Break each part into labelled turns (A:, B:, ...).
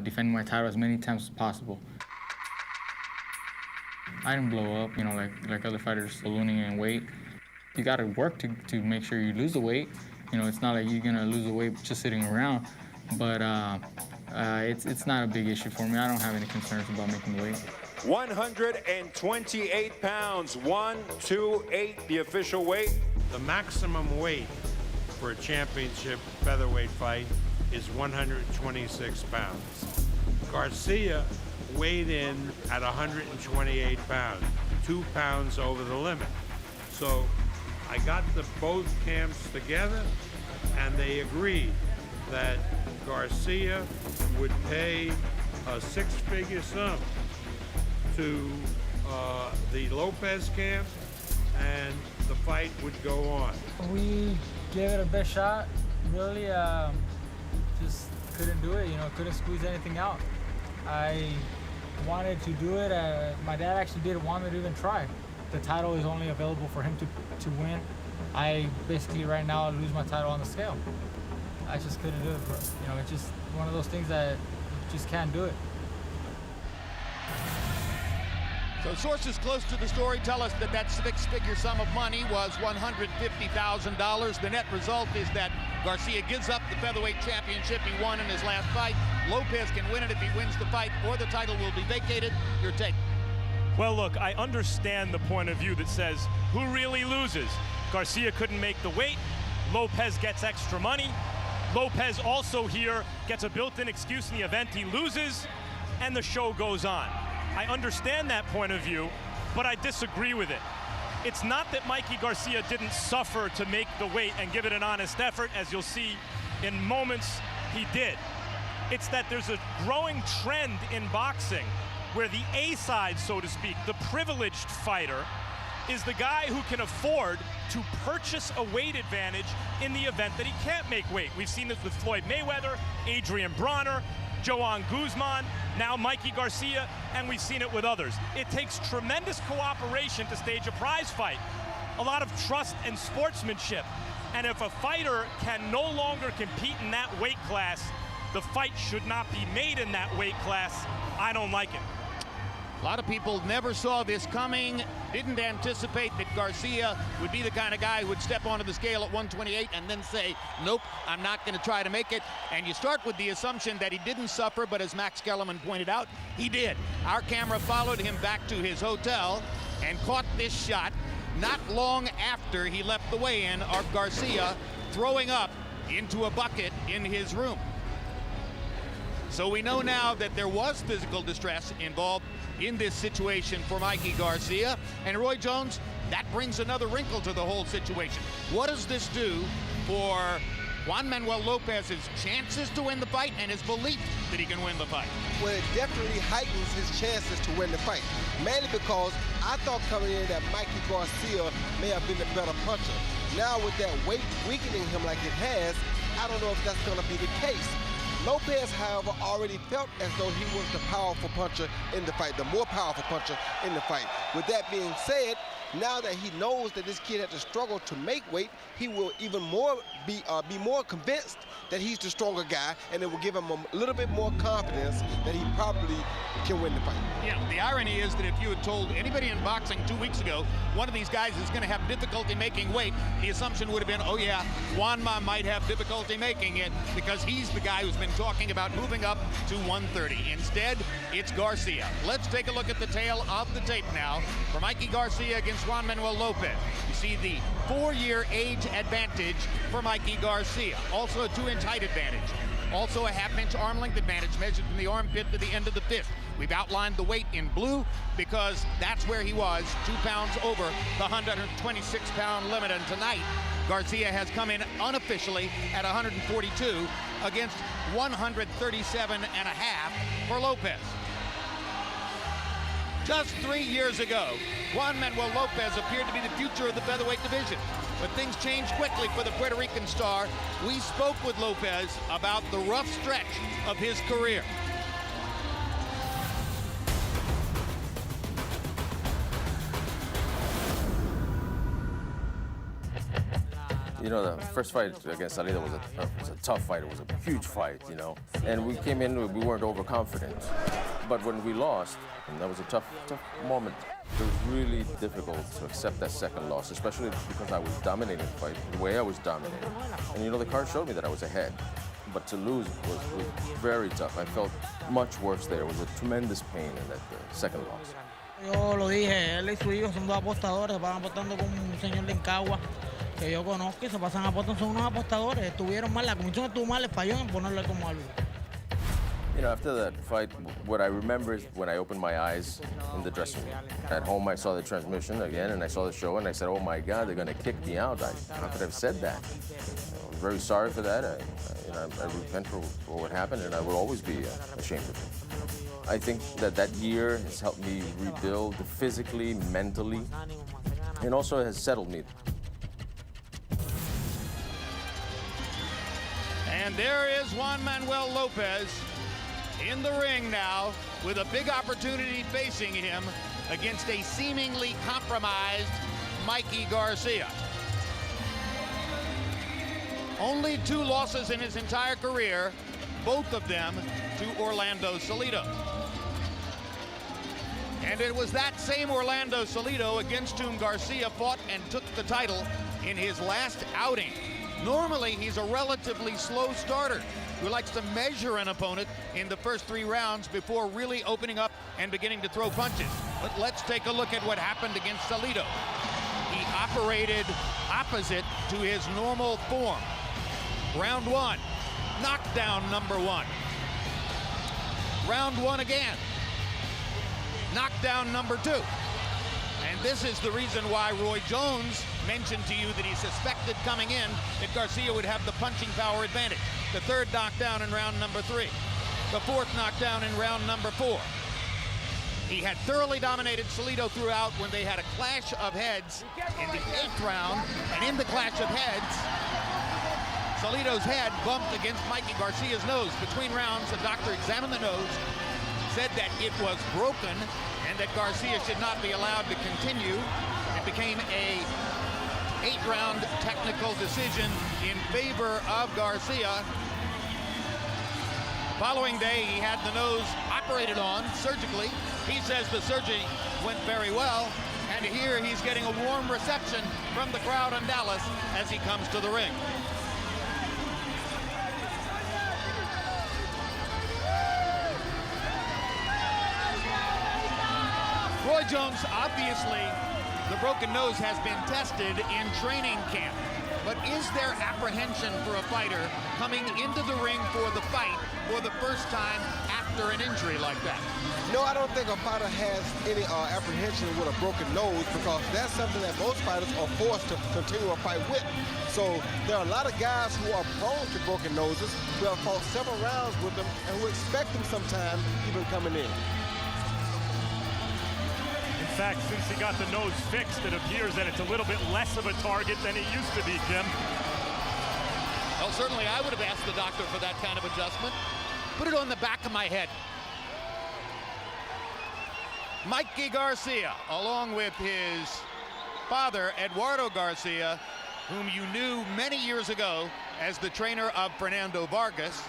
A: defending my title as many times as possible. I didn't blow up, like other fighters ballooning in weight. You got to work to make sure you lose the weight. It's not like you're gonna lose the weight just sitting around. But it's not a big issue for me. I don't have any concerns about making the weight.
B: 128 pounds, 128, the official weight.
C: The maximum weight for a championship featherweight fight is 126 pounds. Garcia weighed in at 128 pounds, 2 pounds over the limit. So I got both camps together, and they agreed that Garcia would pay a six-figure sum to the Lopez camp, and the fight would go on.
D: We gave it a best shot. Really, just couldn't do it. Couldn't squeeze anything out. I wanted to do it. My dad actually didn't want me to even try. The title is only available for him to win. I basically right now lose my title on the scale. I just couldn't do it, bro. It's just one of those things that you just can't do it.
E: So sources close to the story tell us that six-figure sum of money was $150,000. The net result is that Garcia gives up the featherweight championship he won in his last fight. Lopez can win it if he wins the fight, or the title will be vacated. Your take?
F: Well, look, I understand the point of view that says, who really loses? Garcia couldn't make the weight. Lopez gets extra money. Lopez also here gets a built-in excuse in the event he loses, and the show goes on. I understand that point of view, but I disagree with it. It's not that Mikey Garcia didn't suffer to make the weight and give it an honest effort, as you'll see in moments he did. It's that there's a growing trend in boxing where the A side, so to speak, the privileged fighter, is the guy who can afford to purchase a weight advantage in the event that he can't make weight. We've seen this with Floyd Mayweather, Adrian Bronner, Joan Guzman, now Mikey Garcia, and we've seen it with others. It takes tremendous cooperation to stage a prize fight, a lot of trust and sportsmanship. And if a fighter can no longer compete in that weight class, the fight should not be made in that weight class. I don't like it.
E: A lot of people never saw this coming, didn't anticipate that Garcia would be the kind of guy who would step onto the scale at 128 and then say, nope, I'm not going to try to make it. And you start with the assumption that he didn't suffer, but as Max Kellerman pointed out, he did. Our camera followed him back to his hotel and caught this shot not long after he left the weigh-in of Garcia throwing up into a bucket in his room. So we know now that there was physical distress involved in this situation for Mikey Garcia. And Roy Jones, that brings another wrinkle to the whole situation. What does this do for Juan Manuel Lopez's chances to win the fight and his belief that he can win the fight?
G: Well, it definitely heightens his chances to win the fight. Mainly because I thought coming in that Mikey Garcia may have been the better puncher. Now with that weight weakening him like it has, I don't know if that's going to be the case. Lopez, however, already felt as though he was the powerful puncher in the fight, the more powerful puncher in the fight. With that being said, now that he knows that this kid had to struggle to make weight, he will even more be more convinced that he's the stronger guy, and it will give him a little bit more confidence that he probably can win the fight.
E: Yeah, the irony is that if you had told anybody in boxing 2 weeks ago, one of these guys is going to have difficulty making weight, the assumption would have been, oh yeah, Juanma might have difficulty making it because he's the guy who's been talking about moving up to 130. Instead, it's Garcia. Let's take a look at the tail of the tape now for Mikey Garcia against Juan Manuel Lopez. You see the 4-year age advantage for Mikey Garcia. Also a 2-inch height advantage. Also a half-inch arm length advantage measured from the armpit to the end of the fist. We've outlined the weight in blue because that's where he was, 2 pounds over the 126-pound limit. And tonight, Garcia has come in unofficially at 142 against 137 and a half for Lopez. Just 3 years ago, Juan Manuel Lopez appeared to be the future of the featherweight division. But things changed quickly for the Puerto Rican star. We spoke with Lopez about the rough stretch of his career.
H: You know, the first fight against Salido was a tough fight. It was a huge fight, you know. And we came in, we weren't overconfident. But when we lost, and that was a tough moment, it was really difficult to accept that second loss, especially because I was dominating the fight, the way I was dominating. And you know, the card showed me that I was ahead. But to lose was very tough. I felt much worse there. It was a tremendous pain in that second loss.
I: Yo lo dije, él y su hijo son dos apostadores, van apostando con un señor de Encagua que yo conozco y se pasan apostando, son unos apostadores. Estuvieron mal, la comisión estuvo mal, les falló en ponerle como árbitro.
H: You know, after that fight, what I remember is when I opened my eyes in the dressing room. At home, I saw the transmission again, and I saw the show, and I said, oh my God, they're going to kick me out. How could I have said that? I was very sorry for that. I repent for what happened, and I will always be ashamed of it. I think that year has helped me rebuild physically, mentally, and also has settled me.
E: And there is Juan Manuel Lopez in the ring now with a big opportunity facing him against a seemingly compromised Mikey Garcia. Only 2 losses in his entire career, both of them to Orlando Salido. And it was that same Orlando Salido against whom Garcia fought and took the title in his last outing. Normally, he's a relatively slow starter who likes to measure an opponent in the first 3 rounds before really opening up and beginning to throw punches. But let's take a look at what happened against Salido. He operated opposite to his normal form. Round 1, knockdown number 1. Round 1 again, knockdown number 2. And this is the reason why Roy Jones mentioned to you that he suspected coming in that Garcia would have the punching power advantage. The 3rd knockdown in round number 3. The 4th knockdown in round number 4. He had thoroughly dominated Salido throughout when they had a clash of heads in the 8th round. And in the clash of heads, Salido's head bumped against Mikey Garcia's nose. Between rounds, the doctor examined the nose, said that it was broken and that Garcia should not be allowed to continue. It became a 8-round technical decision in favor of Garcia. Following day, he had the nose operated on surgically. He says the surgery went very well, and here he's getting a warm reception from the crowd in Dallas as he comes to the ring. Roy Jones, obviously, the broken nose has been tested in training camp. But is there apprehension for a fighter coming into the ring for the fight for the first time after an injury like that?
G: No, I don't think a fighter has any apprehension with a broken nose, because that's something that most fighters are forced to continue a fight with. So there are a lot of guys who are prone to broken noses, who have fought several rounds with them, and who expect them sometime even coming in.
F: In fact, since he got the nose fixed, it appears that it's a little bit less of a target than it used to be, Jim.
E: Well, certainly I would have asked the doctor for that kind of adjustment. Put it on the back of my head. Mikey Garcia, along with his father, Eduardo Garcia, whom you knew many years ago as the trainer of Fernando Vargas.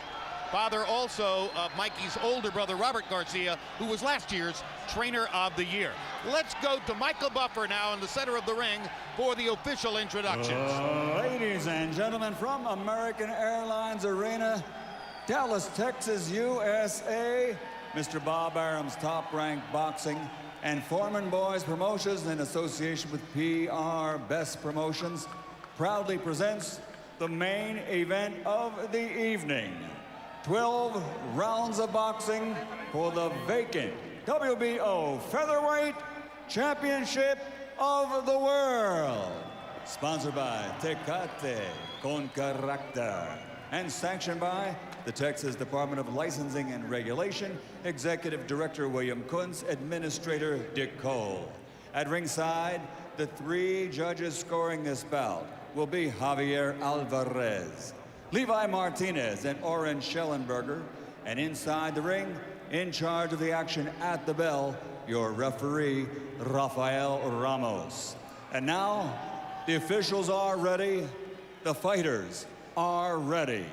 E: Father also of Mikey's older brother, Robert Garcia, who was last year's Trainer of the Year. Let's go to Michael Buffer now in the center of the ring for the official introductions.
J: Ladies and gentlemen, from American Airlines Arena, Dallas, Texas, USA, Mr. Bob Arum's Top Rank Boxing and Foreman Boys Promotions in association with PR Best Promotions proudly presents the main event of the evening. 12 rounds of boxing for the vacant WBO Featherweight Championship of the World. Sponsored by Tecate Con Carácter and sanctioned by the Texas Department of Licensing and Regulation, Executive Director William Kuntz, Administrator Dick Cole. At ringside, the 3 judges scoring this bout will be Javier Alvarez, Levi Martinez, and Oren Schellenberger. And inside the ring, in charge of the action at the bell, your referee, Rafael Ramos. And now, the officials are ready the fighters are ready.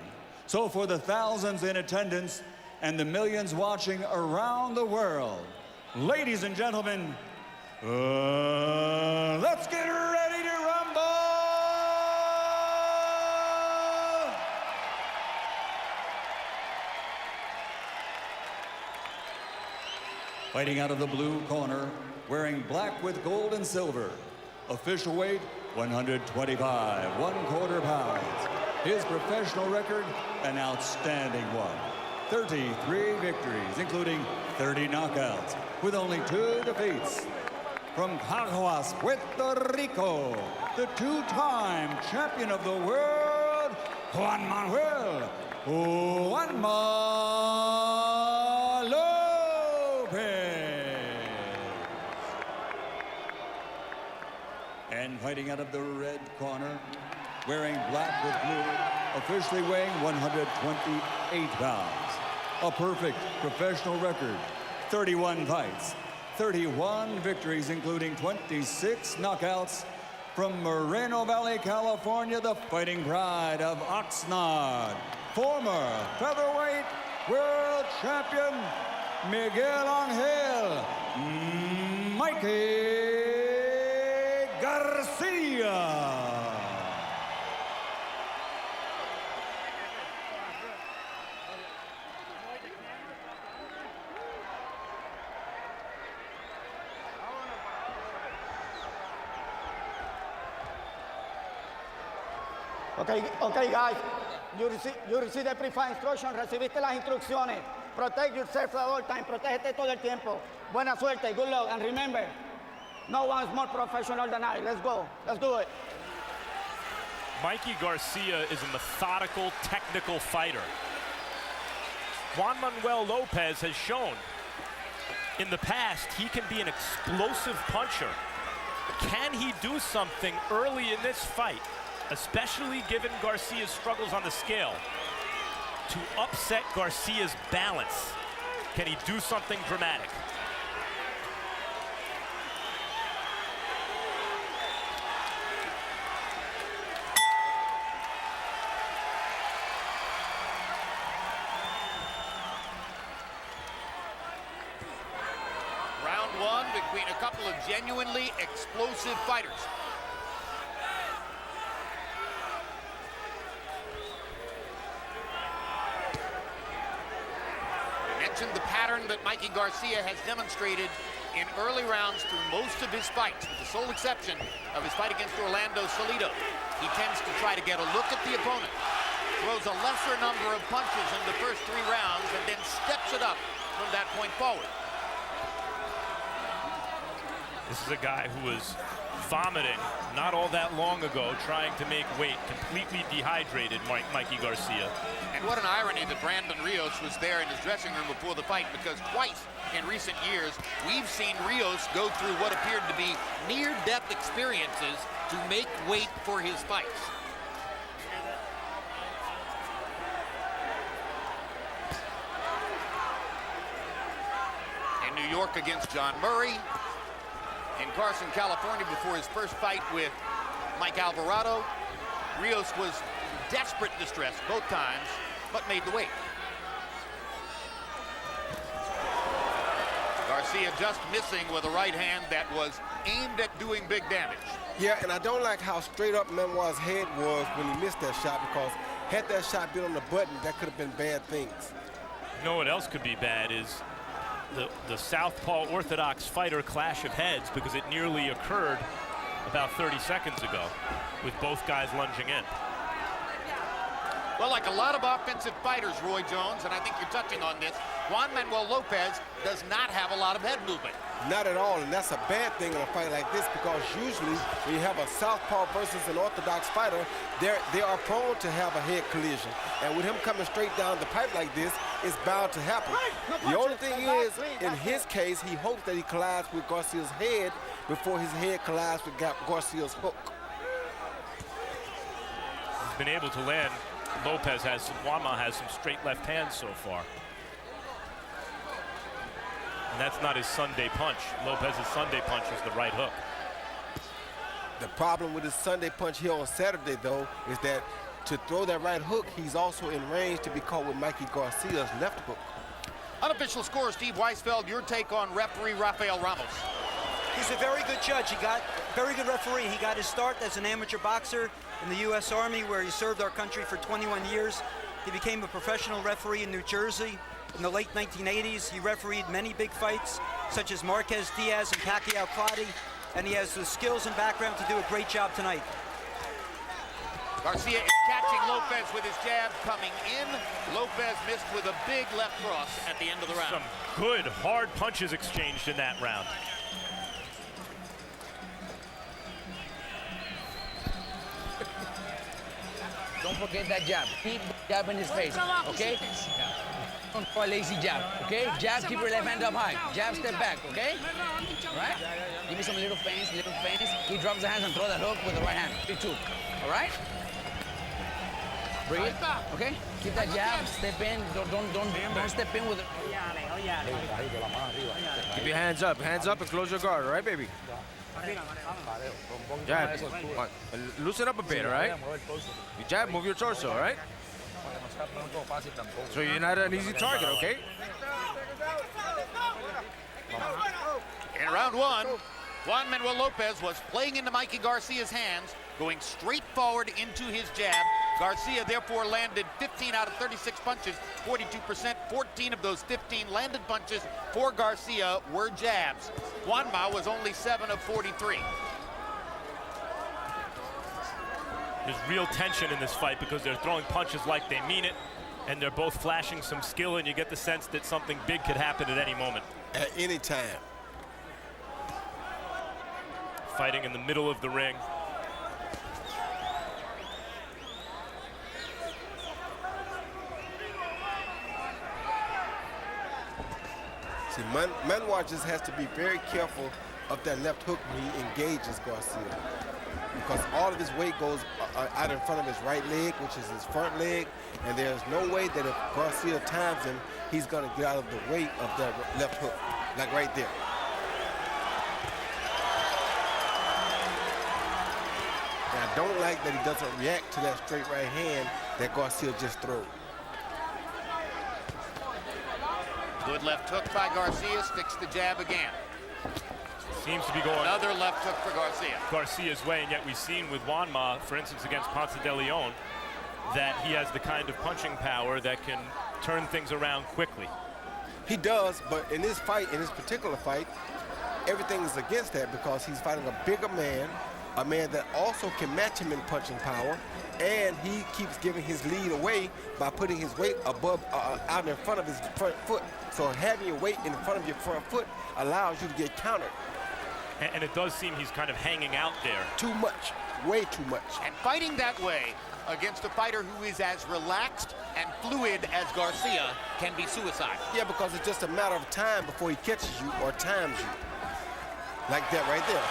J: So for the thousands in attendance and the millions watching around the world, ladies and gentlemen, let's get ready to rumble! Fighting out of the blue corner, wearing black with gold and silver, official weight 125, 1/4 pounds. His professional record, an outstanding one. 33 victories, including 30 knockouts, with only 2 defeats. From Caguas, Puerto Rico, the 2-time champion of the world, Juan Manuel Lopez. And fighting out of the red corner, wearing black with blue, officially weighing 128 pounds. A perfect professional record, 31 fights, 31 victories, including 26 knockouts. From Moreno Valley, California, the fighting pride of Oxnard, former featherweight world champion Miguel Angel Mikey Garcia.
K: Okay, guys, you receive the pre-fight instruction, recibiste las instrucciones. Protect yourself at all time, protégete todo el tiempo. Buena suerte, good luck, and remember, no one's more professional than I. Let's go, let's do it.
F: Mikey Garcia is a methodical, technical fighter. Juan Manuel Lopez has shown in the past he can be an explosive puncher. Can he do something early in this fight, especially given Garcia's struggles on the scale, to upset Garcia's balance? Can he do something dramatic?
E: Round one between a couple of genuinely explosive fighters. The pattern that Mikey Garcia has demonstrated in early rounds through most of his fights, with the sole exception of his fight against Orlando Salido. He tends to try to get a look at the opponent, throws a lesser number of punches in the first 3 rounds, and then steps it up from that point forward.
F: This is a guy who was vomiting not all that long ago, trying to make weight, completely dehydrated, Mikey Garcia.
E: And what an irony that Brandon Rios was there in his dressing room before the fight, because twice in recent years, we've seen Rios go through what appeared to be near-death experiences to make weight for his fights. In New York against John Murray, in Carson, California, before his first fight with Mike Alvarado, Rios was desperate distress both times, but made the weight. Garcia just missing with a right hand that was aimed at doing big damage.
G: Yeah, and I don't like how straight up Manuel's head was when he missed that shot, because had that shot been on the button, that could have been bad things.
F: You know what else could be bad is the southpaw orthodox fighter clash of heads, because it nearly occurred about 30 seconds ago with both guys lunging in.
E: Well, like a lot of offensive fighters, Roy Jones, and I think you're touching on this, Juan Manuel Lopez does not have a lot of head movement.
G: Not at all, and that's a bad thing in a fight like this, because usually when you have a southpaw versus an orthodox fighter, they are prone to have a head collision. And with him coming straight down the pipe like this, it's bound to happen. The only thing is, in his case, he hopes that he collides with Garcia's head before his head collides with Garcia's hook.
F: He's been able to land. Lopez has some, Juanma has some straight left hands so far. And that's not his Sunday punch. Lopez's Sunday punch is the right hook.
G: The problem with his Sunday punch here on Saturday, though, is that to throw that right hook, he's also in range to be caught with Mikey Garcia's left hook.
E: Unofficial score, Steve Weisfeld, your take on referee Rafael Ramos.
L: He's a very good judge. He got very good referee. He got his start as an amateur boxer in the U.S. Army, where he served our country for 21 years. He became a professional referee in New Jersey. In the late 1980s, he refereed many big fights, such as Marquez Diaz and Pacquiao Clottey, and he has the skills and background to do a great job tonight.
E: Garcia is catching Lopez with his jab coming in. Lopez missed with a big left cross at the end of the round.
F: Some good, hard punches exchanged in that round.
M: Don't forget that jab. Keep jabbing his face, okay? Don't throw a lazy jab, okay? Jab, keep your left hand up high. Jab, step back, okay? All right? Give me some little feints, little feints. He drops the hands and throw that hook with the right hand. 3-2, all right? Breathe, okay? Keep that jab, step in. Don't step in with it.
H: Keep your hands up and close your guard, all right, baby? Jab. Loosen up a bit, all right? You jab, move your torso, all right? So you're not an easy target, okay?
E: In round one, Juan Manuel Lopez was playing into Mikey Garcia's hands, going straight forward into his jab. Garcia therefore landed 15 out of 36 punches, 42%. 14 of those 15 landed punches for Garcia were jabs. Juanma was only 7 of 43.
F: There's real tension in this fight because they're throwing punches like they mean it, and they're both flashing some skill, and you get the sense that something big could happen at any moment.
G: At any time.
F: Fighting in the middle of the ring.
G: See, Manuel just has to be very careful of that left hook when he engages Garcia, because all of his weight goes out in front of his right leg, which is his front leg, and there's no way that if Garcia times him, he's going to get out of the weight of that left hook, like right there. And I don't like that he doesn't react to that straight right hand that Garcia just threw.
E: Good left hook by Garcia, sticks the jab again.
F: Seems to be going
E: another left hook for Garcia.
F: Garcia's way, and yet we've seen with Juanma, for instance, against Ponce de Leon, that he has the kind of punching power that can turn things around quickly.
G: He does, but in this fight, in this particular fight, everything is against that because he's fighting a bigger man, a man that also can match him in punching power, and he keeps giving his lead away by putting his weight above, out in front of his front foot. So having your weight in front of your front foot allows you to get countered.
F: And it does seem he's kind of hanging out there.
G: Too much, way too much.
E: And fighting that way against a fighter who is as relaxed and fluid as Garcia can be suicide.
G: Yeah, because it's just a matter of time before he catches you or times you. Like that right there.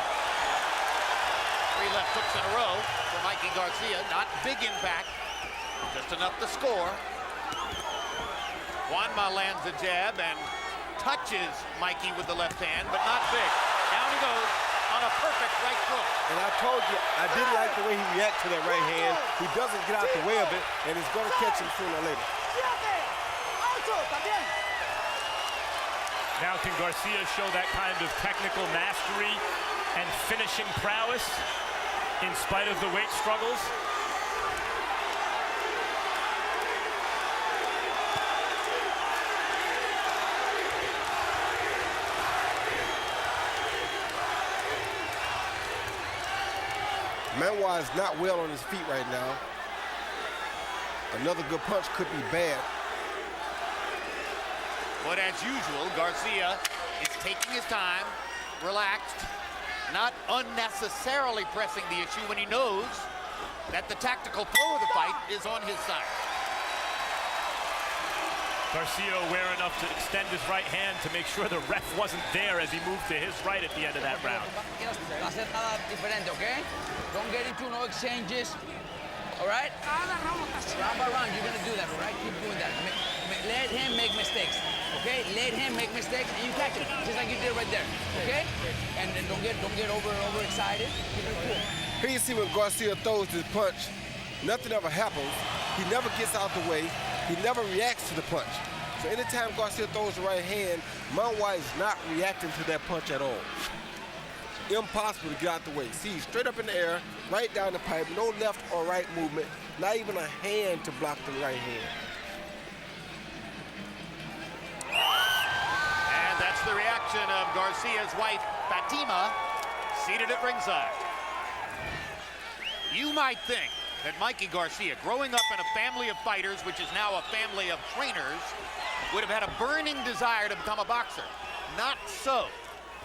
E: 3 left hooks in a row for Mikey Garcia. Not big impact, just enough to score. Juanma lands a jab and touches Mikey with the left hand, but not big. Down he goes on a perfect right crook.
G: And I told you, I didn't like the way he reacts to that right hand. He doesn't get out the way of it, and it's going to catch him sooner or later.
F: Now can Garcia show that kind of technical mastery and finishing prowess in spite of the weight struggles?
G: Manuel is not well on his feet right now. Another good punch could be bad.
E: But as usual, Garcia is taking his time, relaxed, not unnecessarily pressing the issue when he knows that the tactical flow of the fight is on his side.
F: Garcia aware enough to extend his right hand to make sure the ref wasn't there as he moved to his right at the end of that round.
M: Okay? Don't get into no exchanges. All right? Round by round, you're gonna do that, all right? Keep doing that. Let him make mistakes, okay? Let him make mistakes and you catch him, just like you did right there, okay? And then don't get overexcited. Keep it cool.
G: Here you see when Garcia throws his punch, nothing ever happens. He never gets out the way. He never reacts to the punch. So anytime Garcia throws the right hand, Manuel is not reacting to that punch at all. Impossible to get out the way. See, straight up in the air, right down the pipe, no left or right movement, not even a hand to block the right hand.
E: And that's the reaction of Garcia's wife, Fatima, seated at ringside. You might think that Mikey Garcia, growing up in a family of fighters, which is now a family of trainers, would have had a burning desire to become a boxer. Not so.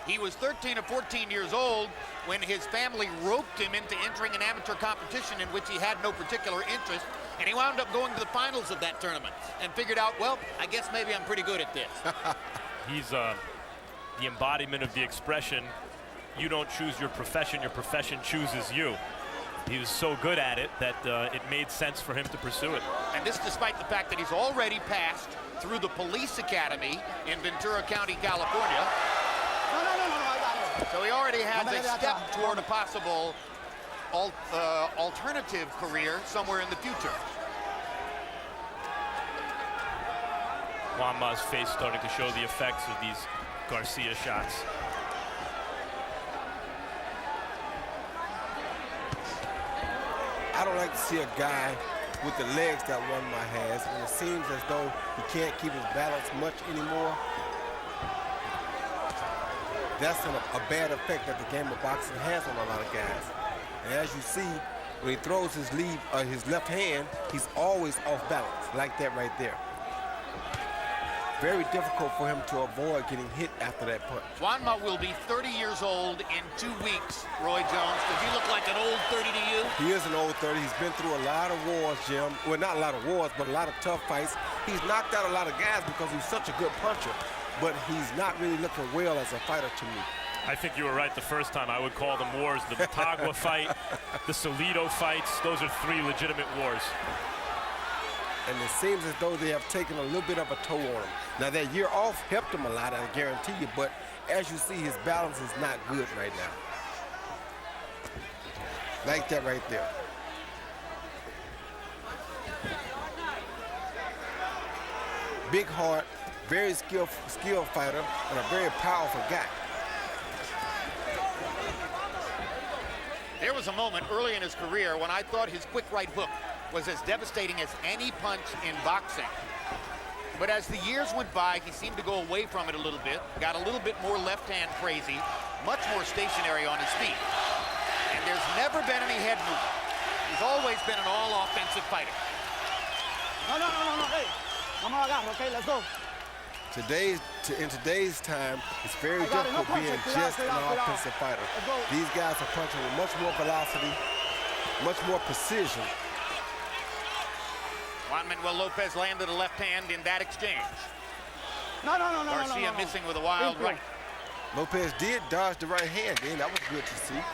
E: He was 13 or 14 years old when his family roped him into entering an amateur competition in which he had no particular interest, and he wound up going to the finals of that tournament and figured out, well, I guess maybe I'm pretty good at this.
F: He's the embodiment of the expression, you don't choose your profession chooses you. He was so good at it that it made sense for him to pursue it.
E: And this despite the fact that he's already passed through the police academy in Ventura County, California. So he already has a step toward a possible alternative career somewhere in the future.
F: Juanma's face starting to show the effects of these Garcia shots.
G: I don't like to see a guy with the legs that Juanma has, and it seems as though he can't keep his balance much anymore. That's a bad effect that the game of boxing has on a lot of guys. And as you see, when he throws his left hand, he's always off balance, like that right there. Very difficult for him to avoid getting hit after that punch.
E: Juanma will be 30 years old in 2 weeks, Roy Jones. Does he look like an old 30 to you?
G: He is an old 30. He's been through a lot of wars, Jim. Well, not a lot of wars, but a lot of tough fights. He's knocked out a lot of guys because he's such a good puncher, but he's not really looking well as a fighter to me.
F: I think you were right the first time. I would call them wars. The Batagua fight, the Solido fights, those are 3 legitimate wars.
G: And it seems as though they have taken a little bit of a toll on him. Now, that year off helped him a lot, I guarantee you, but as you see, his balance is not good right now. Like that right there. Big heart, very skilled fighter, and a very powerful guy.
E: There was a moment early in his career when I thought his quick right hook was as devastating as any punch in boxing. But as the years went by, he seemed to go away from it a little bit, got a little bit more left-hand crazy, much more stationary on his feet. And there's never been any head movement. He's always been an all-offensive fighter.
K: No, hey. Vamos a agarrar, okay, let's go.
G: In today's time, it's very difficult being just an offensive fighter. These guys are punching with much more velocity, much more precision.
E: Juan Manuel Lopez landed a left hand in that exchange.
K: No.
E: Garcia missing with a wild right.
G: Lopez did dodge the right hand, and that was good to see.
E: It's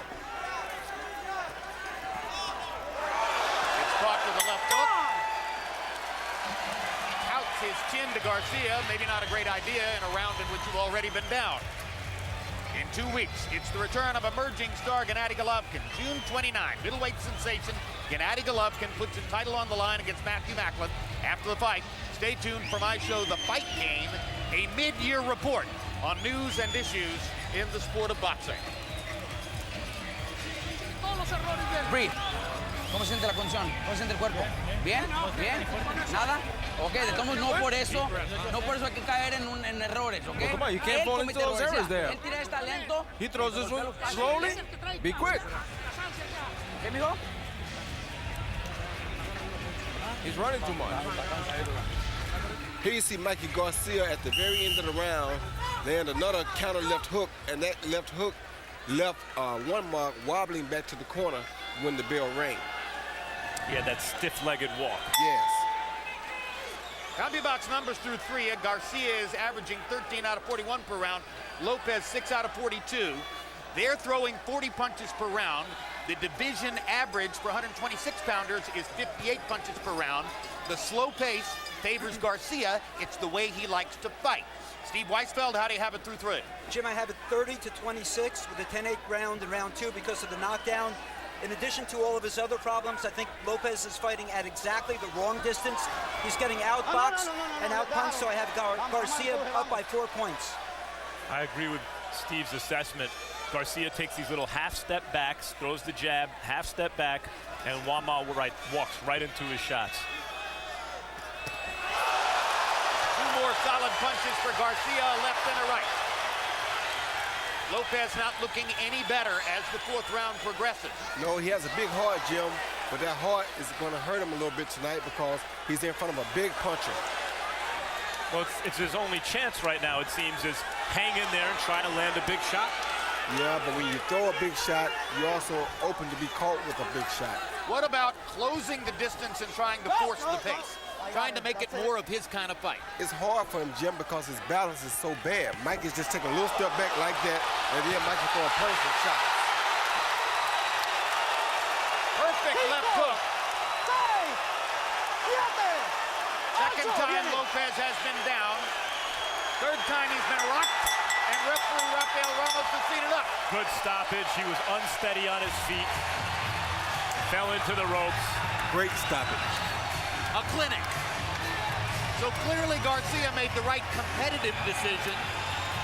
E: caught with a left hook. Outs his chin to Garcia. Maybe not a great idea in a round in which you've already been down. In 2 weeks, it's the return of emerging star Gennady Golovkin. June 29, middleweight sensation Gennady Golovkin puts his title on the line against Matthew Macklin. After the fight, stay tuned for my show, The Fight Game, a mid-year report on news and issues in the sport of boxing.
M: Breathe. ¿Cómo se siente la condición? ¿Cómo se siente el cuerpo? ¿Bien? ¿Bien? ¿Nada? Ok, de todos modos, no por eso hay que caer en errores, ok?
N: Well, come on, you can't fall into those errors there.
M: Él tira esta lento.
N: He throws this one slowly. Be quick.
M: ¿Qué, mijo?
N: He's running too much.
G: Here you see Mikey Garcia at the very end of the round land another counter left hook, and that left hook left Juanma wobbling back to the corner when the bell rang.
F: He had that stiff-legged walk.
G: Yes.
E: CompuBox numbers through 3. Garcia is averaging 13 out of 41 per round. Lopez 6 out of 42. They're throwing 40 punches per round. The division average for 126-pounders is 58 punches per round. The slow pace favors Garcia. It's the way he likes to fight. Steve Weisfeld, how do you have it through 3?
L: Jim, I have it 30-26 with a 10-8 round in round 2 because of the knockdown. In addition to all of his other problems, I think Lopez is fighting at exactly the wrong distance. He's getting outboxed and outpunched, so I have Garcia up by 4 points.
F: I agree with Steve's assessment. Garcia takes these little half-step backs, throws the jab, half-step back, and Juan Ma walks right into his shots.
E: 2 more solid punches for Garcia, a left and a right. Lopez not looking any better as the 4th round progresses.
G: No, he has a big heart, Jim, but that heart is going to hurt him a little bit tonight because he's in front of a big puncher.
F: Well, it's his only chance right now, it seems, is hang in there and try to land a big shot.
G: Yeah, but when you throw a big shot, you're also open to be caught with a big shot.
E: What about closing the distance and trying to force the pace? Trying to make it more of his kind of fight.
G: It's hard for him, Jim, because his balance is so bad. Mike is just taking a little step back like that, and then Mike can throw a perfect shot.
E: Perfect left hook. Second time Lopez has been down. 3rd time he's been rocked, and referee Rafael Ramos has seated up.
F: Good stoppage. He was unsteady on his feet. Fell into the ropes.
G: Great stoppage.
E: A clinic. So clearly Garcia made the right competitive decision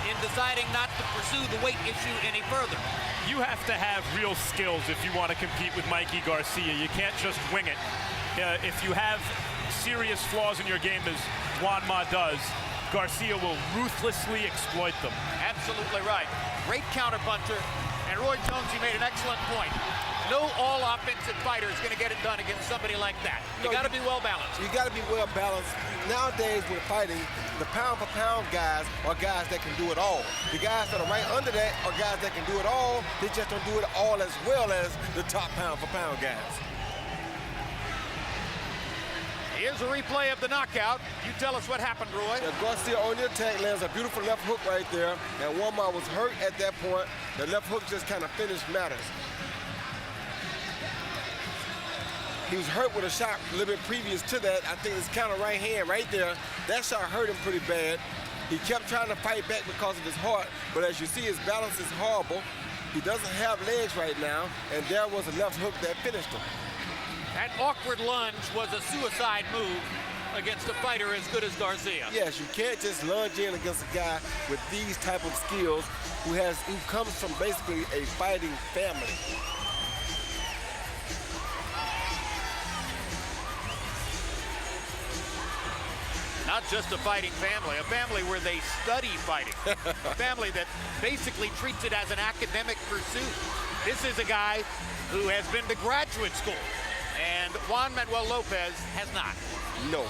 E: in deciding not to pursue the weight issue any further.
F: You have to have real skills if you want to compete with Mikey Garcia. You can't just wing it. If you have serious flaws in your game, as Juan Ma does, Garcia will ruthlessly exploit them.
E: Absolutely right. Great counterpuncher. And Roy Jones, he made an excellent point. No all-offensive fighter is going to get it done against somebody like that. You got to be well-balanced.
G: You got to be well-balanced. Nowadays, with fighting, the pound-for-pound guys are guys that can do it all. The guys that are right under that are guys that can do it all. They just don't do it all as well as the top pound-for-pound guys.
E: Here's a replay of the knockout. You tell us what happened, Roy.
G: Yeah, Garcia on the attack lands a beautiful left hook right there. And Juan Ma was hurt at that point. The left hook just kind of finished matters. He was hurt with a shot a little bit previous to that. I think his counter right hand right there, that shot hurt him pretty bad. He kept trying to fight back because of his heart, but as you see, his balance is horrible. He doesn't have legs right now, and there was a left hook that finished him.
E: That awkward lunge was a suicide move against a fighter as good as Garcia.
G: Yes, you can't just lunge in against a guy with these type of skills who comes from basically a fighting family.
E: Not just a fighting family, a family where they study fighting. A family that basically treats it as an academic pursuit. This is a guy who has been to graduate school, and Juan Manuel Lopez has not.
G: No.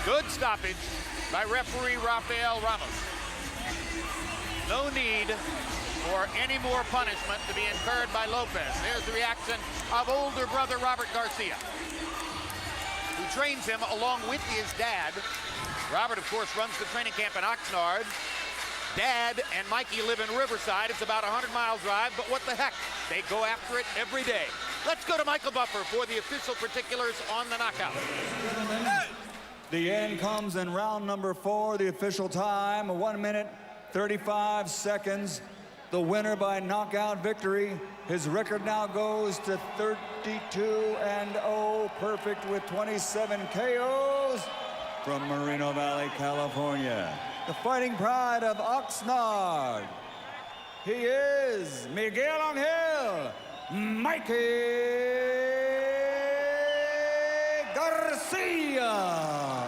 E: Good stoppage by referee Rafael Ramos. No need for any more punishment to be incurred by Lopez. There's the reaction of older brother Robert Garcia, who trains him along with his dad. Robert, of course, runs the training camp in Oxnard. Dad and Mikey live in Riverside. It's about a 100-mile drive, but what the heck? They go after it every day. Let's go to Michael Buffer for the official particulars on the knockout.
J: The end comes in round number 4. The official time, 1 minute, 35 seconds. The winner by knockout victory. His record now goes to 32-0, perfect with 27 KOs from Moreno Valley, California. The fighting pride of Oxnard. He is Miguel Angel Mikey Garcia.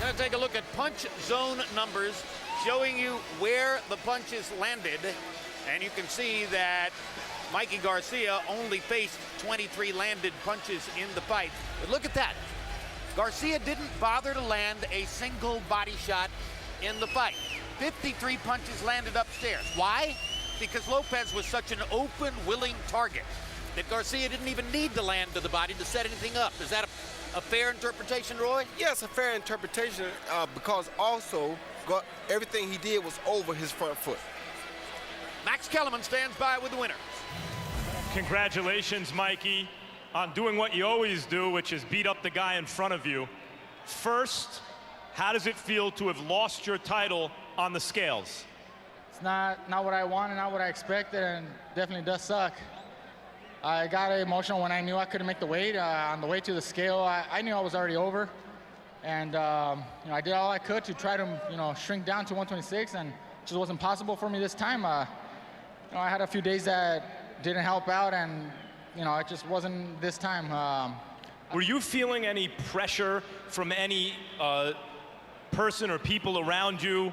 E: Going to take a look at punch zone numbers showing you where the punches landed. And you can see that Mikey Garcia only faced 23 landed punches in the fight. But look at that. Garcia didn't bother to land a single body shot in the fight. 53 punches landed upstairs. Why? Because Lopez was such an open, willing target. that Garcia didn't even need to land to the body to set anything up. Is that a fair interpretation, Roy?
G: Yes, a fair interpretation because also everything he did was over his front foot.
E: Max Kellerman stands by with the winner.
F: Congratulations, Mikey, on doing what you always do, which is beat up the guy in front of you. First, how does it feel to have lost your title on the scales?
D: It's not what I wanted, not what I expected, and definitely does suck. I got emotional when I knew I couldn't make the weight. On the way to the scale, I knew I was already over. And I did all I could to try to shrink down to 126, and it just wasn't possible for me this time. I had a few days that didn't help out, and it just wasn't this time.
F: Were you feeling any pressure from any person or people around you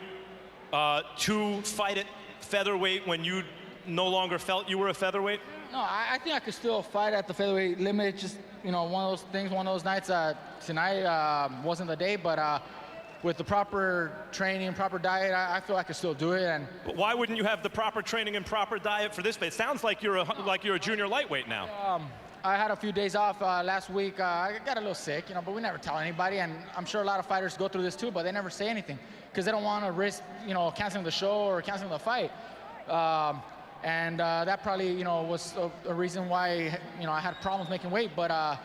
F: to fight at featherweight when you no longer felt you were a featherweight?
D: No, I think I could still fight at the featherweight limit. Just one of those things, one of those nights. Tonight wasn't the day, but with the proper training, proper diet, I feel I could still do it.
F: But why wouldn't you have the proper training and proper diet for this fight? It sounds like you're a junior lightweight now.
D: I had a few days off last week. I got a little sick, but we never tell anybody. And I'm sure a lot of fighters go through this too, but they never say anything because they don't want to risk, canceling the show or canceling the fight. And that probably, was a reason why, I had problems making weight. But,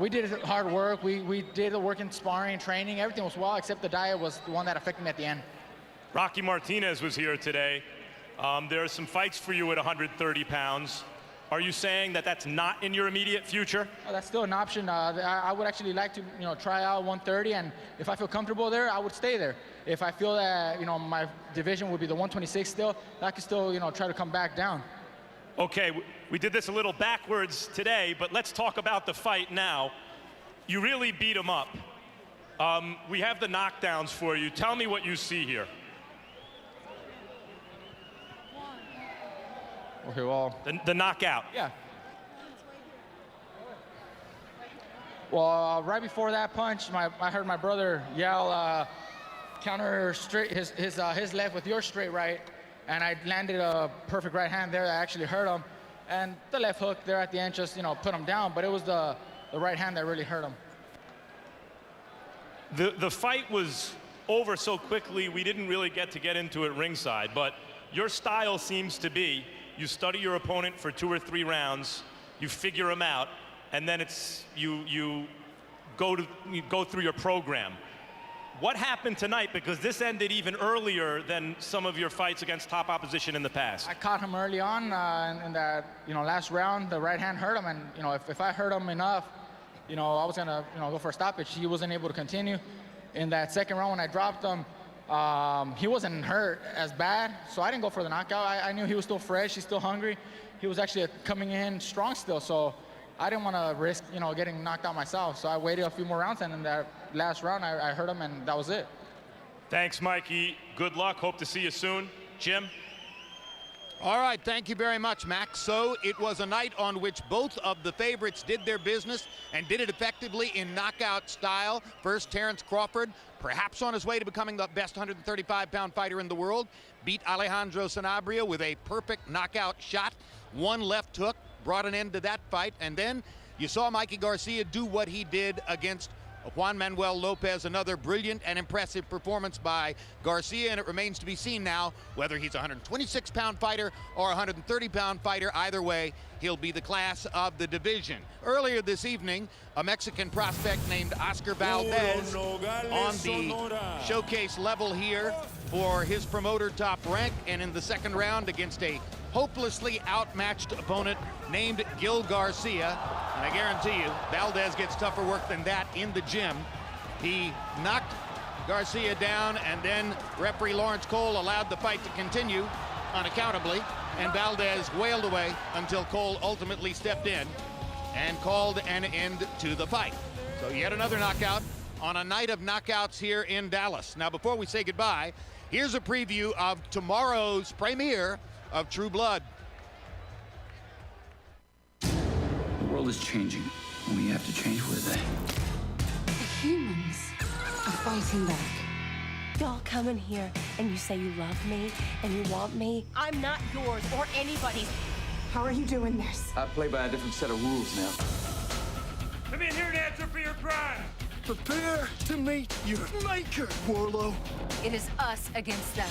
D: we did hard work. We did the work in sparring, training. Everything was well, except the diet was the one that affected me at the end.
F: Rocky Martinez was here today. There are some fights for you at 130 pounds. Are you saying that that's not in your immediate future?
D: Well, that's still an option. I would actually like to, try out 130, and if I feel comfortable there, I would stay there. If I feel that, my division would be the 126 still, I could still, try to come back down.
F: Okay, we did this a little backwards today, but let's talk about the fight now. You really beat him up. We have the knockdowns for you. Tell me what you see here.
D: Okay, well...
F: The knockout.
D: Yeah. Well, right before that punch, I heard my brother yell, counter straight his left with your straight right, and I landed a perfect right hand there that actually hurt him, and the left hook there at the end just put him down, but it was the right hand that really hurt him.
F: The fight was over so quickly we didn't really get into it ringside, but your style seems to be you study your opponent for 2 or 3 rounds, you figure him out, and then you go through your program. What happened tonight? Because this ended even earlier than some of your fights against top opposition in the past.
D: I caught him early on in that last round. The right hand hurt him, and if I hurt him enough, I was gonna go for a stoppage. He wasn't able to continue. In that second round when I dropped him, he wasn't hurt as bad, so I didn't go for the knockout. I knew he was still fresh, he's still hungry. He was actually coming in strong still, so I didn't want to risk, getting knocked out myself. So I waited a few more rounds, and in that last round, I hurt him, and that was it.
F: Thanks, Mikey. Good luck. Hope to see you soon. Jim?
E: All right, thank you very much, Max. So it was a night on which both of the favorites did their business and did it effectively in knockout style. First, Terrence Crawford, perhaps on his way to becoming the best 135-pound fighter in the world, beat Alejandro Sanabria with a perfect knockout shot. One left hook brought an end to that fight, and then you saw Mikey Garcia do what he did against Juan Manuel Lopez. Another brilliant and impressive performance by Garcia, and it remains to be seen now whether he's a 126-pound fighter or a 130-pound fighter. Either way, he'll be the class of the division. Earlier this evening, a Mexican prospect named Oscar Valdez on the showcase level here for his promoter Top Rank, and in the second round against a hopelessly outmatched opponent named Gil Garcia. And I guarantee you, Valdez gets tougher work than that in the gym. He knocked Garcia down, and then referee Lawrence Cole allowed the fight to continue unaccountably, and Valdez wailed away until Cole ultimately stepped in and called an end to the fight. So yet another knockout on a night of knockouts here in Dallas. Now, before we say goodbye, here's a preview of tomorrow's premiere of True Blood.
O: The world is changing, and we have to change with it.
P: The humans are fighting back.
Q: Y'all come in here and you say you love me and you want me. I'm not yours or anybody's.
P: How are you doing this?
O: I play by a different set of rules now.
F: Come in here to answer for your crime.
R: Prepare to meet your maker, Warlow.
S: It is us against them.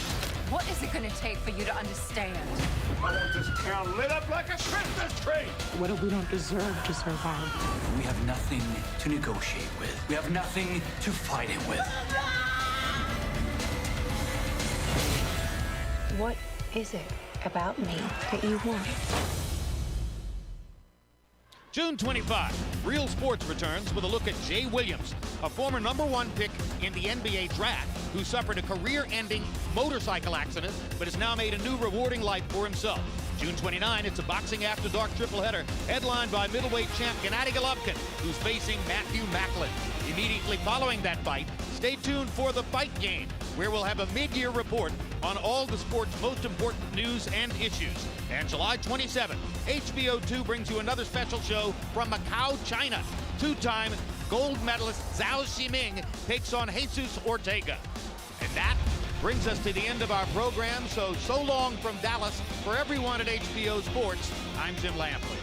S: What is it going to take for you to understand?
B: I want this town lit up like a Christmas tree.
P: What if we don't deserve to survive?
O: We have nothing to negotiate with. We have nothing to fight it with.
Q: What is it about me that you want?
E: June 25, Real Sports returns with a look at Jay Williams, a former #1 pick in the NBA draft who suffered a career-ending motorcycle accident but has now made a new rewarding life for himself. June 29, it's a Boxing After Dark tripleheader headlined by middleweight champ Gennady Golovkin, who's facing Matthew Macklin. Immediately following that fight, stay tuned for The Fight Game, where we'll have a mid-year report on all the sport's most important news and issues. And July 27th, HBO 2 brings you another special show from Macau, China. Two-time gold medalist Zhao Ximing takes on Jesus Ortega. And that brings us to the end of our program, so long from Dallas. For everyone at HBO Sports, I'm Jim Lampley.